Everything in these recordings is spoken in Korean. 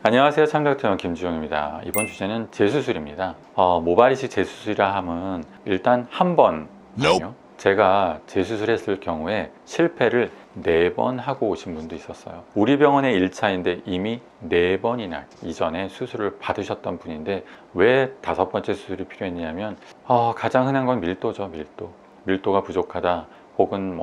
안녕하세요. 창작자원 김주영입니다. 이번 주제는 재수술입니다. 모발 이식 재수술이라 함은 일단 한 번 아니요. 제가 재수술했을 경우에 실패를 4번 하고 오신 분도 있었어요. 우리 병원의 1차인데 이미 4번이나 이전에 수술을 받으셨던 분인데 왜 5번째 수술이 필요했냐면 가장 흔한 건 밀도죠. 밀도가 부족하다, 혹은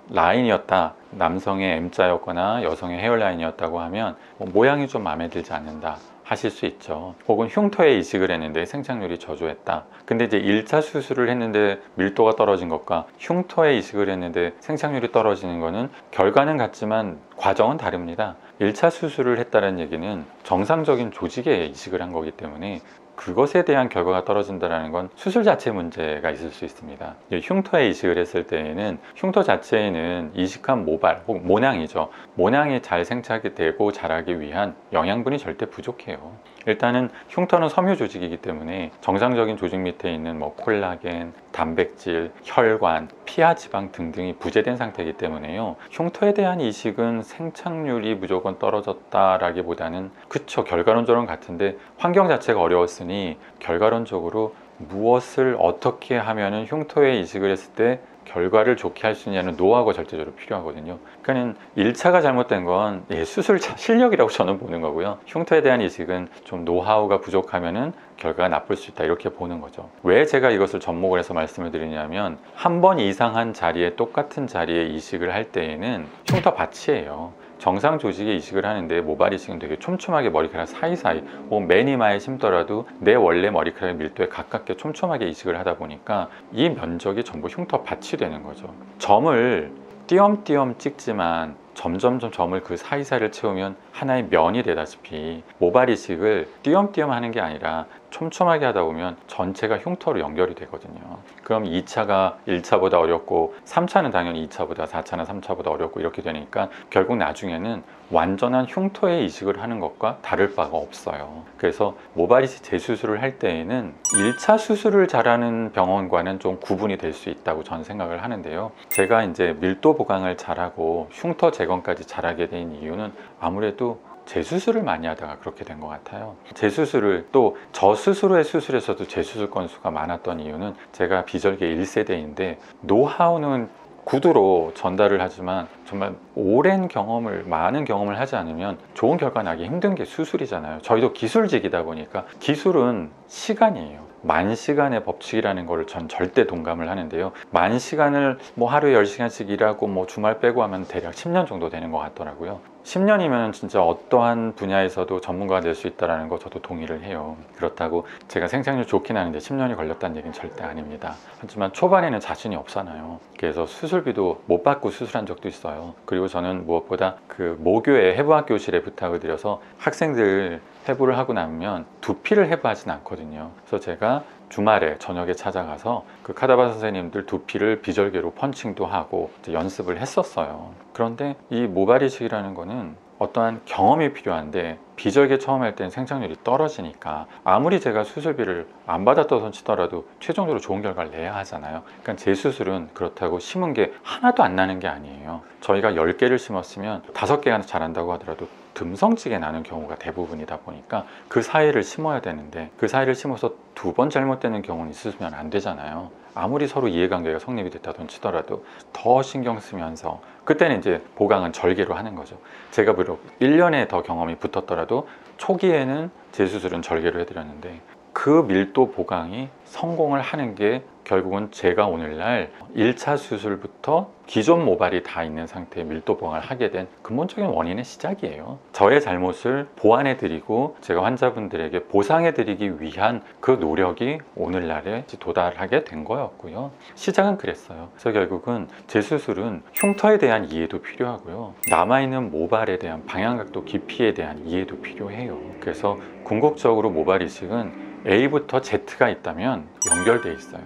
라인이었다, 남성의 M자였거나 여성의 헤어라인이었다고 하면 모양이 좀 마음에 들지 않는다 하실 수 있죠. 혹은 흉터에 이식을 했는데 생착률이 저조했다. 근데 이제 1차 수술을 했는데 밀도가 떨어진 것과 흉터에 이식을 했는데 생착률이 떨어지는 것은 결과는 같지만 과정은 다릅니다. 1차 수술을 했다는 얘기는 정상적인 조직에 이식을 한 거기 때문에 그것에 대한 결과가 떨어진다는 건 수술 자체에 문제가 있을 수 있습니다. 흉터에 이식을 했을 때에는 흉터 자체에는 이식한 모발 혹은 모낭이죠. 모낭이 잘 생착이 되고 자라기 위한 영양분이 절대 부족해요. 일단은 흉터는 섬유 조직이기 때문에 정상적인 조직 밑에 있는 콜라겐, 단백질, 혈관, 피하 지방 등등이 부재된 상태이기 때문에요. 흉터에 대한 이식은 생착률이 무조건 떨어졌다라기보다는 그쵸, 결과론적으로는 같은데 환경 자체가 어려웠으니 결과론적으로 무엇을 어떻게 하면은 흉터에 이식을 했을 때 결과를 좋게 할 수 있냐는 노하우가 절대적으로 필요하거든요. 그러니까 1차가 잘못된 건 수술 실력이라고 저는 보는 거고요. 흉터에 대한 이식은 좀 노하우가 부족하면은 결과가 나쁠 수 있다, 이렇게 보는 거죠. 왜 제가 이것을 접목을 해서 말씀을 드리냐면 한 번 이상한 자리에, 똑같은 자리에 이식을 할 때에는 흉터 받치예요. 정상 조직에 이식을 하는데 모발 이식은 되게 촘촘하게 머리카락 사이사이 맨 이마에 심더라도 내 원래 머리카락의 밀도에 가깝게 촘촘하게 이식을 하다 보니까 이 면적이 전부 흉터 밭이 되는 거죠. 점을 띄엄띄엄 찍지만 점점점 점을 그 사이사이를 채우면 하나의 면이 되다시피 모발 이식을 띄엄띄엄 하는 게 아니라 촘촘하게 하다 보면 전체가 흉터로 연결이 되거든요. 그럼 2차가 1차보다 어렵고 3차는 당연히 2차보다, 4차는 3차보다 어렵고 이렇게 되니까 결국 나중에는 완전한 흉터에 이식을 하는 것과 다를 바가 없어요. 그래서 모발 이식 재수술을 할 때에는 1차 수술을 잘하는 병원과는 좀 구분이 될 수 있다고 저는 생각을 하는데요. 제가 이제 밀도 보강을 잘하고 흉터 재건까지 잘하게 된 이유는 아무래도 재수술을 많이 하다가 그렇게 된 것 같아요. 재수술을 또 저스스로의 수술에서도 재수술 건수가 많았던 이유는 제가 비절개 1세대인데 노하우는 구두로 전달을 하지만 정말 오랜 경험을, 많은 경험을 하지 않으면 좋은 결과 나기 힘든 게 수술이잖아요. 저희도 기술직이다 보니까 기술은 시간이에요. 만 시간의 법칙이라는 걸 전 절대 동감을 하는데요. 만 시간을 하루에 10시간씩 일하고 주말 빼고 하면 대략 10년 정도 되는 것 같더라고요. 10년이면 진짜 어떠한 분야에서도 전문가가 될 수 있다는 거 저도 동의를 해요. 그렇다고 제가 생착률 좋긴 하는데 10년이 걸렸다는 얘기는 절대 아닙니다. 하지만 초반에는 자신이 없잖아요. 그래서 수술비도 못 받고 수술한 적도 있어요. 그리고 저는 무엇보다 그 모교의 해부학 교실에 부탁을 드려서 학생들 해부를 하고 나면 두피를 해부하진 않거든요. 그래서 제가 주말에 저녁에 찾아가서 그 카다바 선생님들 두피를 비절개로 펀칭도 하고 연습을 했었어요. 그런데 이 모발 이식이라는 거는 어떠한 경험이 필요한데 비절개 처음 할 때는 생착률이 떨어지니까 아무리 제가 수술비를 안 받았다고 치더라도 최종적으로 좋은 결과를 내야 하잖아요. 그러니까 제 수술은 그렇다고 심은 게 하나도 안 나는 게 아니에요. 저희가 10개를 심었으면 5개가 자란다고 하더라도 듬성지게 나는 경우가 대부분이다 보니까 그 사이를 심어야 되는데 그 사이를 심어서 2번 잘못되는 경우는 있으면 안 되잖아요. 아무리 서로 이해관계가 성립이 됐다던 치더라도 더 신경 쓰면서 그때는 이제 보강은 절개로 하는 거죠. 제가 비록 1년에 더 경험이 붙었더라도 초기에는 제 수술은 절개로 해드렸는데 그 밀도 보강이 성공을 하는 게 결국은 제가 오늘날 1차 수술부터 기존 모발이 다 있는 상태의 밀도 보강을 하게 된 근본적인 원인의 시작이에요. 저의 잘못을 보완해 드리고 제가 환자분들에게 보상해 드리기 위한 그 노력이 오늘날에 도달하게 된 거였고요. 시작은 그랬어요. 그래서 결국은 제 수술은 흉터에 대한 이해도 필요하고요. 남아있는 모발에 대한 방향각도 깊이에 대한 이해도 필요해요. 그래서 궁극적으로 모발 이식은 A부터 Z가 있다면 연결돼 있어요.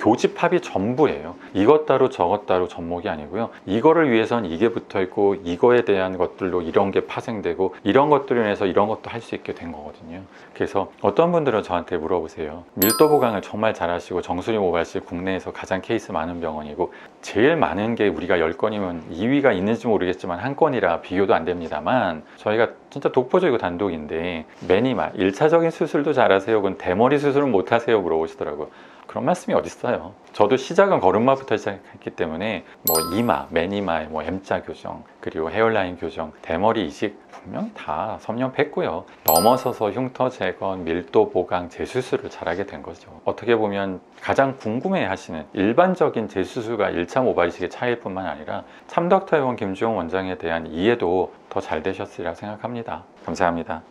교집합이 전부예요. 이것 따로 저것 따로 접목이 아니고요. 이거를 위해선 이게 붙어 있고 이거에 대한 것들로 이런 게 파생되고 이런 것들을 인해서 이런 것도 할 수 있게 된 거거든요. 그래서 어떤 분들은 저한테 물어보세요. 밀도 보강을 정말 잘하시고 정수리 모발실 국내에서 가장 케이스 많은 병원이고 제일 많은 게 우리가 10건이면 2위가 있는지 모르겠지만 한 건이라 비교도 안 됩니다만 저희가 진짜 독보적이고 단독인데 매니마 1차적인 수술도 잘하세요? 그건 대머리 수술은 못하세요? 물어보시더라고요. 그런 말씀이 어딨어요. 저도 시작은 걸음마부터 시작했기 때문에 뭐 이마, 매니마의 뭐 M자 교정, 그리고 헤어라인 교정, 대머리 이식 분명히 다 섭렵했고요. 넘어서서 흉터 제거, 밀도 보강, 재수술을 잘하게 된 거죠. 어떻게 보면 가장 궁금해 하시는 일반적인 재수술과 1차 모발 이식의 차이일 뿐만 아니라 참덕터의원 김주용 원장에 대한 이해도 더 잘 되셨으리라 생각합니다. 감사합니다.